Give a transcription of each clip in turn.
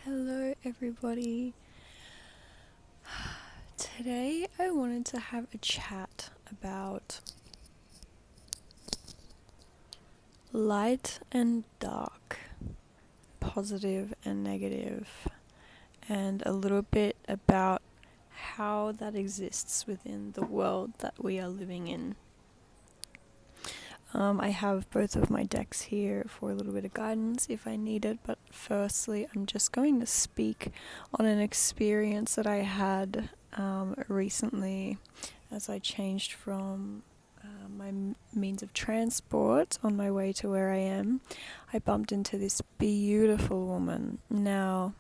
Hello, everybody. Today I wanted to have a chat about light and dark, positive and negative, and a little bit about how that exists within the world that we are living in. I have both of my decks here for a little bit of guidance if I need it, but firstly I'm just going to speak on an experience that I had recently as I changed from my means of transport on my way to where I am. I bumped into this beautiful woman. Now,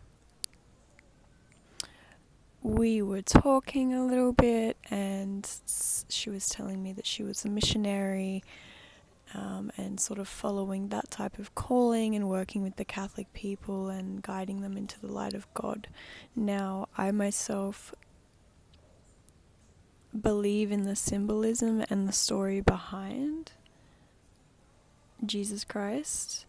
we were talking a little bit and she was telling me that she was a missionary, and sort of following that type of calling and working with the Catholic people and guiding them into the light of God. Now, I myself believe in the symbolism and the story behind Jesus Christ,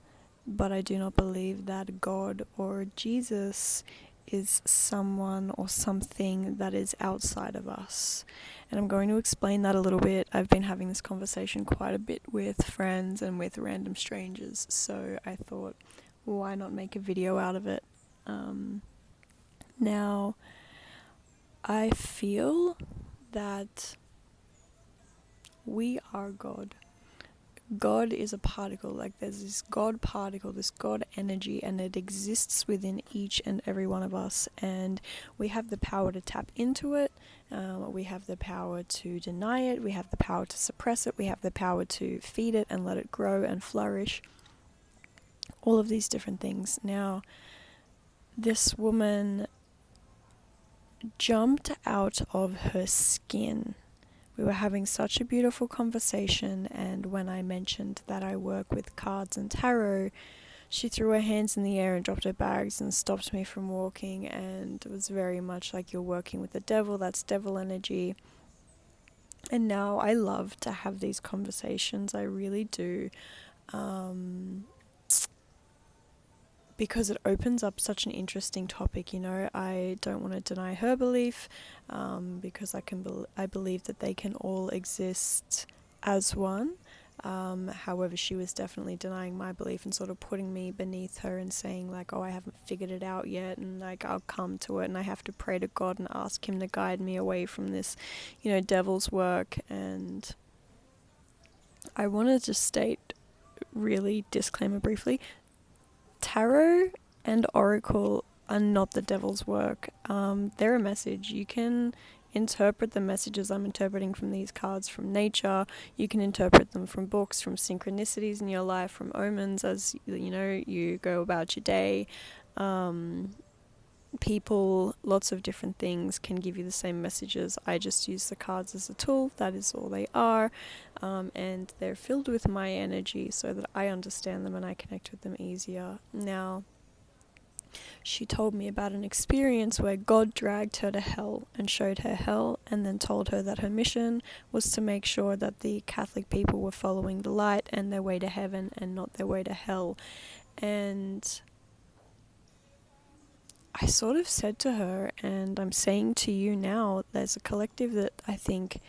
but I do not believe that God or Jesus is someone or something that is outside of us. And I'm going to explain that a little bit. I've been having this conversation quite a bit with friends and with random strangers, so I thought, why not make a video out of it? Now, I feel that we are God. God is a particle, like there's this God particle, this God energy, and it exists within each and every one of us, and we have the power to tap into it, we have the power to deny it, we have the power to suppress it, we have the power to feed it and let it grow and flourish, all of these different things. Now, this woman jumped out of her skin. We were having such a beautiful conversation, and when I mentioned that I work with cards and tarot, she threw her hands in the air and dropped her bags and stopped me from walking, and it was very much like, you're working with the devil, that's devil energy. And now I love to have these conversations, I really do, because it opens up such an interesting topic. I don't want to deny her belief, because I believe that they can all exist as one. However, she was definitely denying my belief and sort of putting me beneath her and saying like, oh, I haven't figured it out yet, and like, I'll come to it, and I have to pray to God and ask him to guide me away from this, devil's work. And I want to just state, really, disclaimer briefly, tarot and oracle are not the devil's work. They're a message. You can interpret the messages I'm interpreting from these cards from nature. You can interpret them from books, from synchronicities in your life, from omens as you go about your day. People, lots of different things can give you the same messages. I just use the cards as a tool. That is all they are, and they're filled with my energy so that I understand them and I connect with them easier. Now, she told me about an experience where God dragged her to hell and showed her hell, and then told her that her mission was to make sure that the Catholic people were following the light and their way to heaven and not their way to hell. And I sort of said to her, and I'm saying to you now, there's a collective that I think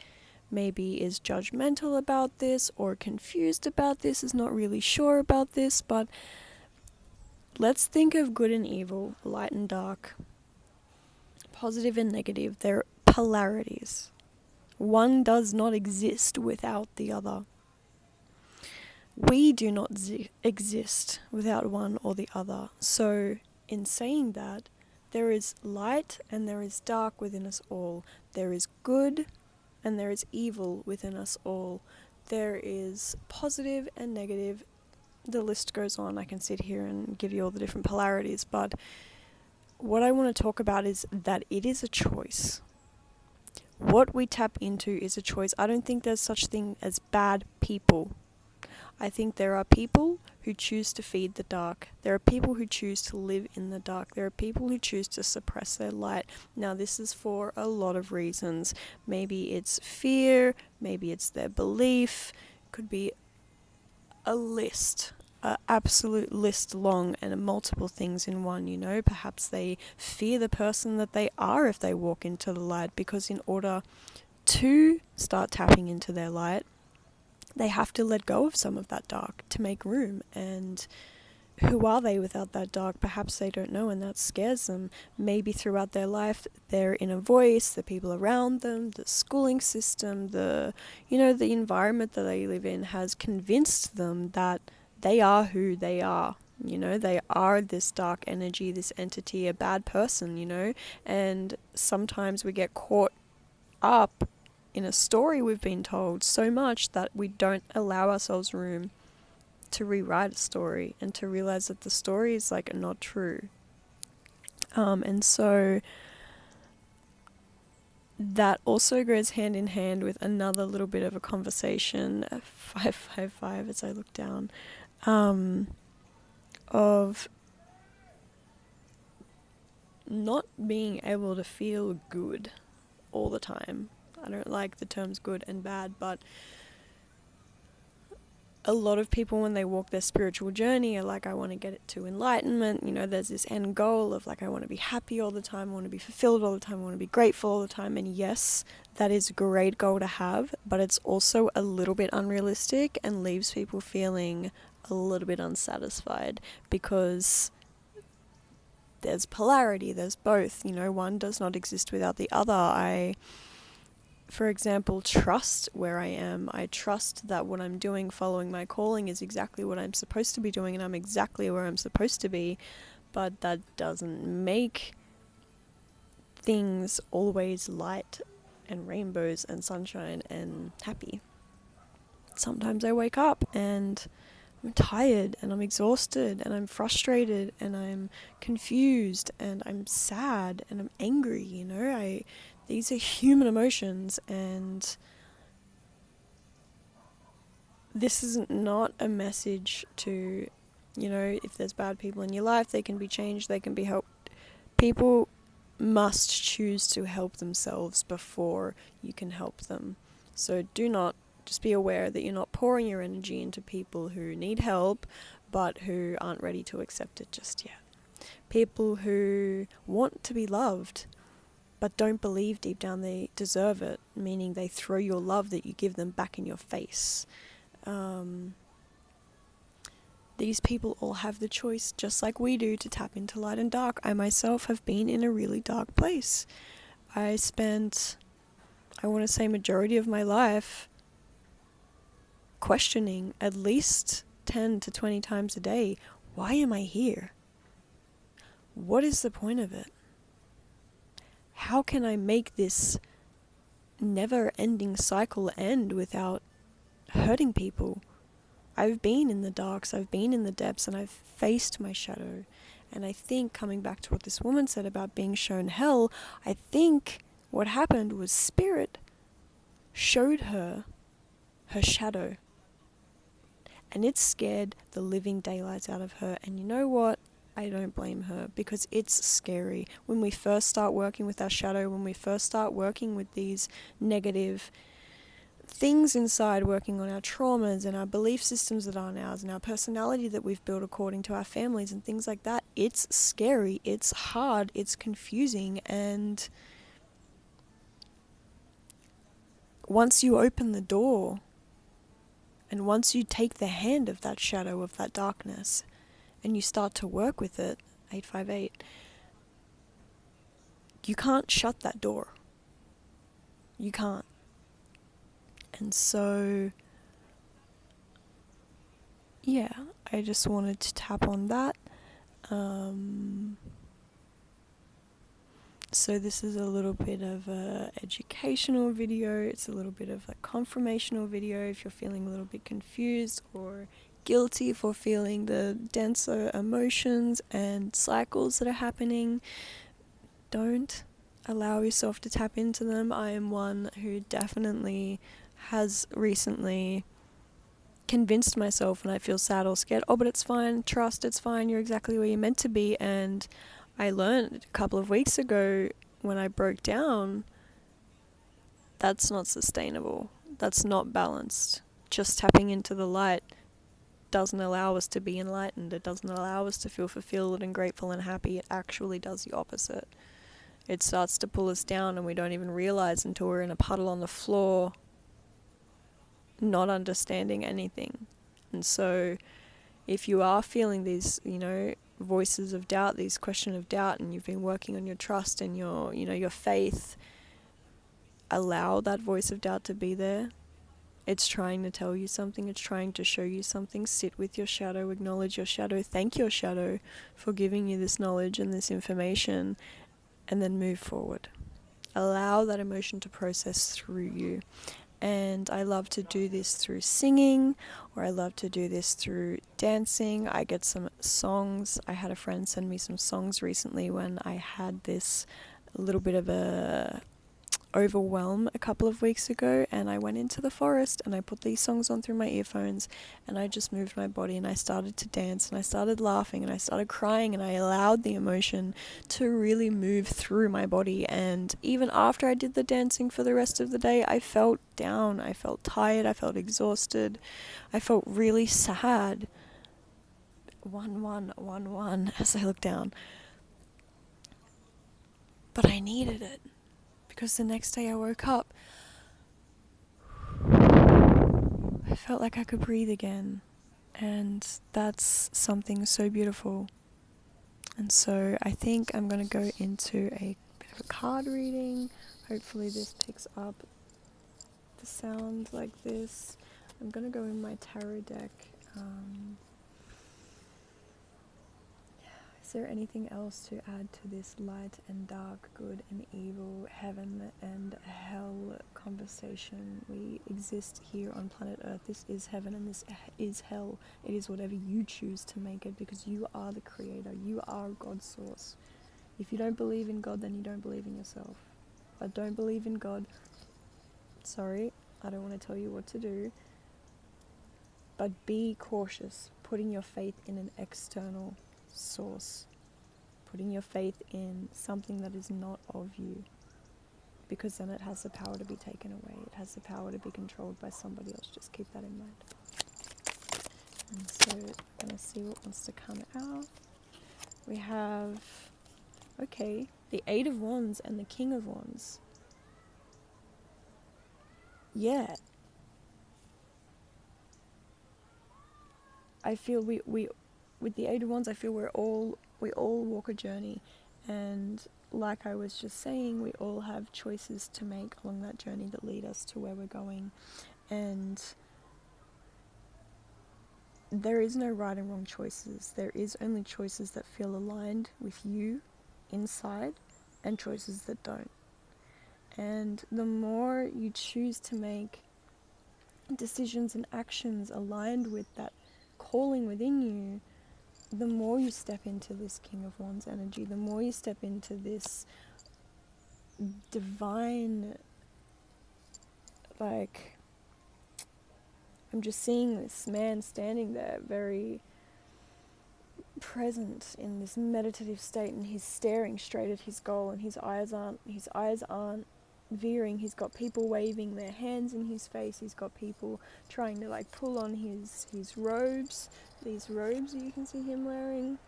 maybe is judgmental about this or confused about this, is not really sure about this, but let's think of good and evil, light and dark, positive and negative. They're polarities. One does not exist without the other. We do not exist without one or the other. So, in saying that, there is light and there is dark within us all. There is good and there is evil within us all. There is positive and negative. The list goes on. I can sit here and give you all the different polarities, but what I want to talk about is that it is a choice. What we tap into is a choice. I don't think there's such thing as bad people. I think there are people who choose to feed the dark. There are people who choose to live in the dark. There are people who choose to suppress their light. Now, this is for a lot of reasons. Maybe it's fear, maybe it's their belief, could be a list. a absolute list long and multiple things in one, you know. Perhaps they fear the person that they are if they walk into the light, because in order to start tapping into their light, they have to let go of some of that dark to make room. And who are they without that dark? Perhaps they don't know, and that scares them. Maybe throughout their life, their inner voice, the people around them, the schooling system, the environment that they live in has convinced them that they are who they are. You know, they are this dark energy, this entity, a bad person, you know. And sometimes we get caught up in a story we've been told so much that we don't allow ourselves room to rewrite a story and to realize that the story is like not true. And so that also goes hand in hand with another little bit of a conversation, 555 as I look down, of not being able to feel good all the time. I don't like the terms good and bad, but a lot of people, when they walk their spiritual journey, are like, I want to get it to enlightenment. You know, there's this end goal of like, I want to be happy all the time, I want to be fulfilled all the time, I want to be grateful all the time. And yes, that is a great goal to have, but it's also a little bit unrealistic and leaves people feeling a little bit unsatisfied, because there's polarity, there's both. You know, one does not exist without the other. For example, trust where I am. I trust that what I'm doing, following my calling, is exactly what I'm supposed to be doing, and I'm exactly where I'm supposed to be. But that doesn't make things always light and rainbows and sunshine and happy. Sometimes I wake up and I'm tired and I'm exhausted and I'm frustrated and I'm confused and I'm sad and I'm angry, you know. These are human emotions, and this is not a message to, you know, if there's bad people in your life, they can be changed, they can be helped. People must choose to help themselves before you can help them. So just be aware that you're not pouring your energy into people who need help, but who aren't ready to accept it just yet. People who want to be loved, but don't believe deep down they deserve it, meaning they throw your love that you give them back in your face. These people all have the choice, just like we do, to tap into light and dark. I myself have been in a really dark place. I spent, I want to say, majority of my life questioning at least 10 to 20 times a day, why am I here? What is the point of it? How can I make this never-ending cycle end without hurting people? I've been in the darks, I've been in the depths, and I've faced my shadow. And I think, coming back to what this woman said about being shown hell, I think what happened was Spirit showed her her shadow. And it scared the living daylights out of her. And you know what? I don't blame her, because it's scary. When we first start working with our shadow, when we first start working with these negative things inside, working on our traumas and our belief systems that aren't ours and our personality that we've built according to our families and things like that, it's scary, it's hard, it's confusing. And once you open the door and once you take the hand of that shadow, of that darkness, and you start to work with it, 858, you can't shut that door. You can't. And so, yeah, I just wanted to tap on that. So this is a little bit of a educational video. It's a little bit of a confirmational video if you're feeling a little bit confused or guilty for feeling the denser emotions and cycles that are happening. Don't allow yourself to tap into them. I am one who definitely has recently convinced myself when I feel sad or scared, oh, but it's fine, trust, it's fine, you're exactly where you're meant to be. And I learned a couple of weeks ago when I broke down, that's not sustainable. That's not balanced. Just tapping into the light doesn't allow us to be enlightened. It doesn't allow us to feel fulfilled and grateful and happy. It actually does the opposite. It starts to pull us down, and we don't even realize until we're in a puddle on the floor, not understanding anything. And so if you are feeling these, voices of doubt, these questions of doubt, and you've been working on your trust and your faith, allow that voice of doubt to be there. It's trying to tell you something. It's trying to show you something. Sit with your shadow, acknowledge your shadow, thank your shadow for giving you this knowledge and this information, and then move forward. Allow that emotion to process through you. And I love to do this through singing, or I love to do this through dancing. I get some songs. I had a friend send me some songs recently when I had this little bit of a overwhelm a couple of weeks ago, and I went into the forest and I put these songs on through my earphones, and I just moved my body and I started to dance, and I started laughing and I started crying, and I allowed the emotion to really move through my body. And even after I did the dancing for the rest of the day, I felt down, I felt tired, I felt exhausted, I felt really sad. 1-1-1-1 as I look down. But I needed it. Because the next day I woke up, I felt like I could breathe again. And that's something so beautiful. And so I think I'm going to go into a bit of a card reading. Hopefully this picks up the sound like this. I'm going to go in my tarot deck. Is there anything else to add to this light and dark, good and evil, heaven and hell conversation? We exist here on planet Earth. This is heaven and this is hell. It is whatever you choose to make it, because you are the creator. You are God's source. If you don't believe in God, then you don't believe in yourself. I don't believe in God. Sorry, I don't want to tell you what to do. But be cautious, putting your faith in an external source, putting your faith in something that is not of you, because then it has the power to be taken away. It has the power to be controlled by somebody else. Just keep that in mind. And so I'm going to see what wants to come out. We have, the Eight of Wands and the King of Wands. Yeah. I feel we with the Eight of Wands, I feel we all walk a journey, and like I was just saying, we all have choices to make along that journey that lead us to where we're going, and there is no right and wrong choices. There is only choices that feel aligned with you inside, and choices that don't. And the more you choose to make decisions and actions aligned with that calling within you, the more you step into this King of Wands energy, the more you step into this divine, I'm just seeing this man standing there very present in this meditative state, and he's staring straight at his goal, and his eyes aren't veering. He's got people waving their hands in his face. He's got people trying to pull on his robes, these robes that you can see him wearing.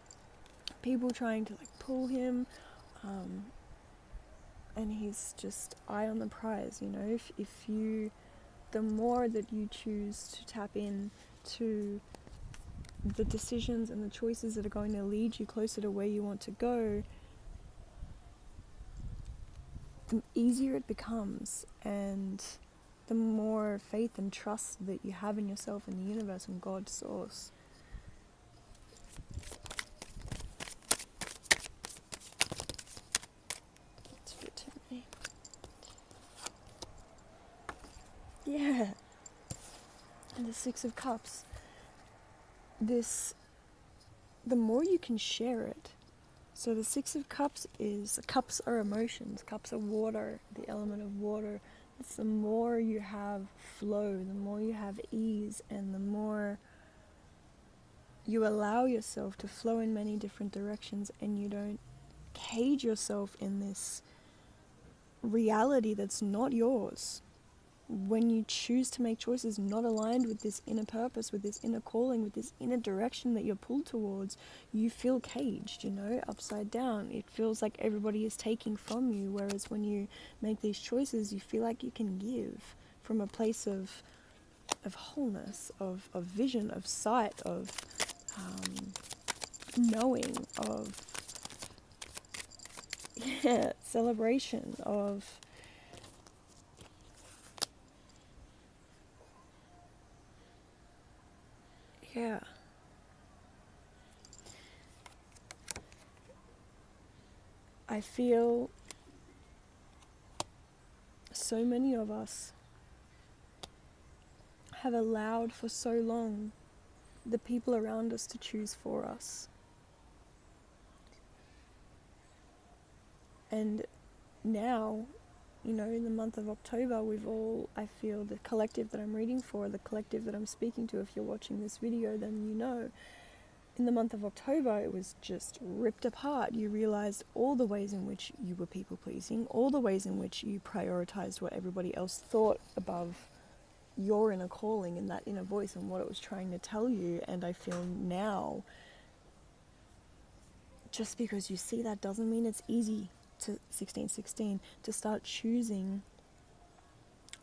People trying to pull him, and he's just eye on the prize. If you, the more that you choose to tap in to the decisions and the choices that are going to lead you closer to where you want to go, the easier it becomes, and the more faith and trust that you have in yourself and the universe and God's source. That's good to me. Yeah. And the Six of Cups. The more you can share it. So the Six of Cups cups are emotions, cups are water, the element of water. It's the more you have flow, the more you have ease, and the more you allow yourself to flow in many different directions, and you don't cage yourself in this reality that's not yours. when you choose to make choices not aligned with this inner purpose, with this inner calling, with this inner direction that you're pulled towards, you feel caged, upside down. It feels like everybody is taking from you, whereas when you make these choices, you feel like you can give from a place of wholeness, of vision, of sight, of knowing, of celebration, of I feel so many of us have allowed for so long the people around us to choose for us. And now, in the month of October, I feel the collective that I'm reading for, the collective that I'm speaking to, if you're watching this video, then in the month of October, it was just ripped apart. You realized all the ways in which you were people pleasing, all the ways in which you prioritized what everybody else thought above your inner calling and that inner voice and what it was trying to tell you. And I feel now, just because you see that doesn't mean it's easy to 1616 to start choosing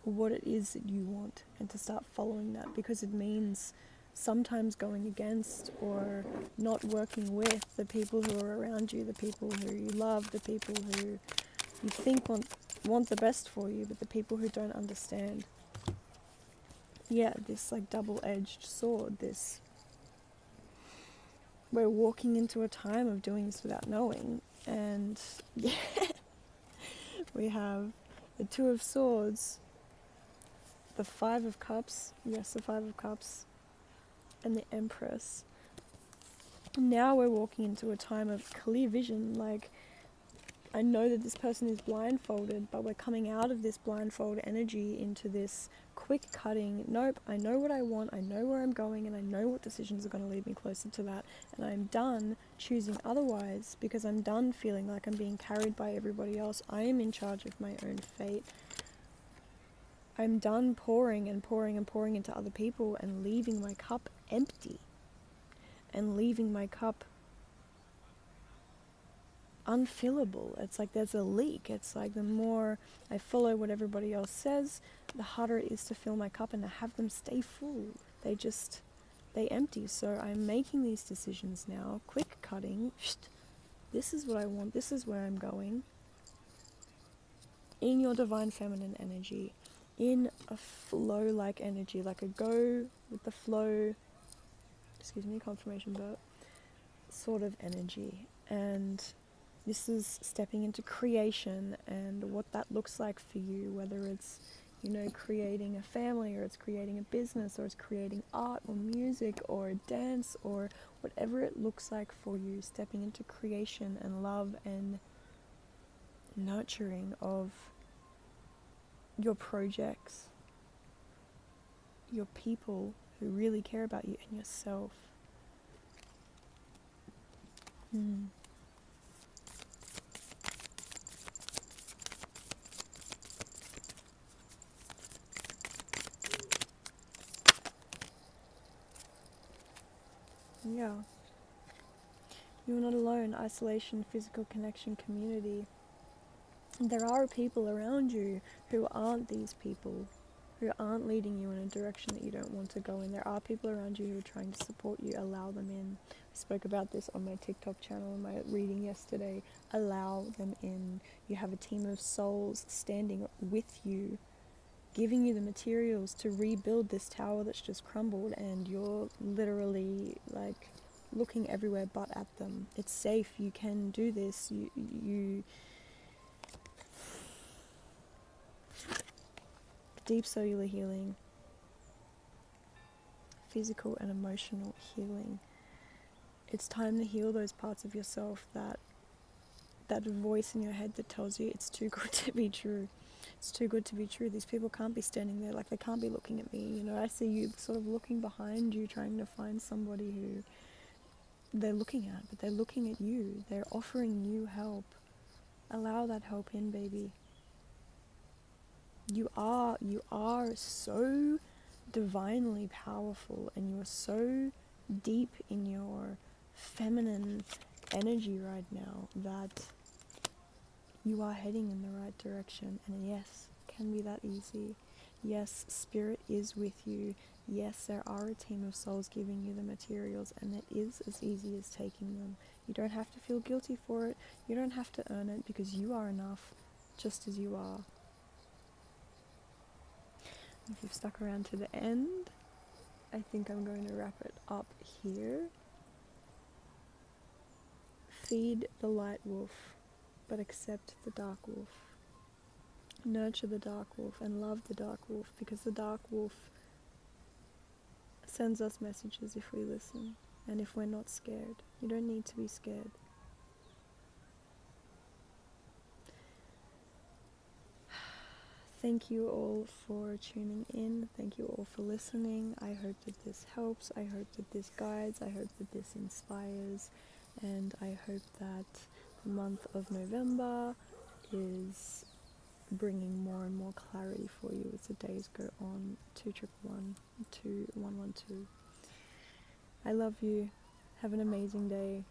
what it is that you want and to start following that, because it means sometimes going against or not working with the people who are around you, the people who you love, the people who you think want the best for you, but the people who don't understand. This double-edged sword, we're walking into a time of doing this without knowing, and we have the Two of Swords, the Five of Cups, the Five of Cups, and the Empress. Now we're walking into a time of clear vision, I know that this person is blindfolded, but we're coming out of this blindfold energy into this quick cutting, nope, I know what I want, I know where I'm going, and I know what decisions are going to lead me closer to that, and I'm done choosing otherwise, because I'm done feeling like I'm being carried by everybody else. I am in charge of my own fate. I'm done pouring and pouring and pouring into other people and leaving my cup empty, and leaving my cup unfillable. It's like there's a leak. It's like the more I follow what everybody else says, the harder it is to fill my cup and to have them stay full. They empty. So I'm making these decisions now, quick cutting. This is what I want, this is where I'm going. In your divine feminine energy, in a flow-like energy, like a go with the flow, confirmation burp, sort of energy. And this is stepping into creation and what that looks like for you, whether it's, creating a family, or it's creating a business, or it's creating art or music or dance, or whatever it looks like for you, stepping into creation and love and nurturing of your projects, your people who really care about you, and yourself. Yeah. You're not alone. Isolation, physical connection, community. There are people around you who aren't these people, who aren't leading you in a direction that you don't want to go in. There are people around you who are trying to support you. Allow them in. I spoke about this on my TikTok channel in my reading yesterday. Allow them in. You have a team of souls standing with you, giving you the materials to rebuild this tower that's just crumbled, and you're literally looking everywhere but at them. It's safe. You can do this. You deep cellular healing, physical and emotional healing. It's time to heal those parts of yourself, that voice in your head that tells you it's too good to be true. It's too good to be true. These people can't be standing there, they can't be looking at me. I see you sort of looking behind you, trying to find somebody who they're looking at, but they're looking at you. They're offering you help. Allow that help in, baby. You are so divinely powerful, and you are so deep in your feminine energy right now that you are heading in the right direction. And yes, it can be that easy. Yes, spirit is with you. Yes, there are a team of souls giving you the materials, and it is as easy as taking them. You don't have to feel guilty for it. You don't have to earn it, because you are enough just as you are. If you've stuck around to the end, I think I'm going to wrap it up here. Feed the light wolf, but accept the dark wolf. Nurture the dark wolf and love the dark wolf, because the dark wolf sends us messages if we listen, and if we're not scared. You don't need to be scared. Thank you all for tuning in. Thank you all for listening. I hope that this helps. I hope that this guides. I hope that this inspires. And I hope that the month of November is bringing more and more clarity for you as the days go on. 2111 2112. I love you. Have an amazing day.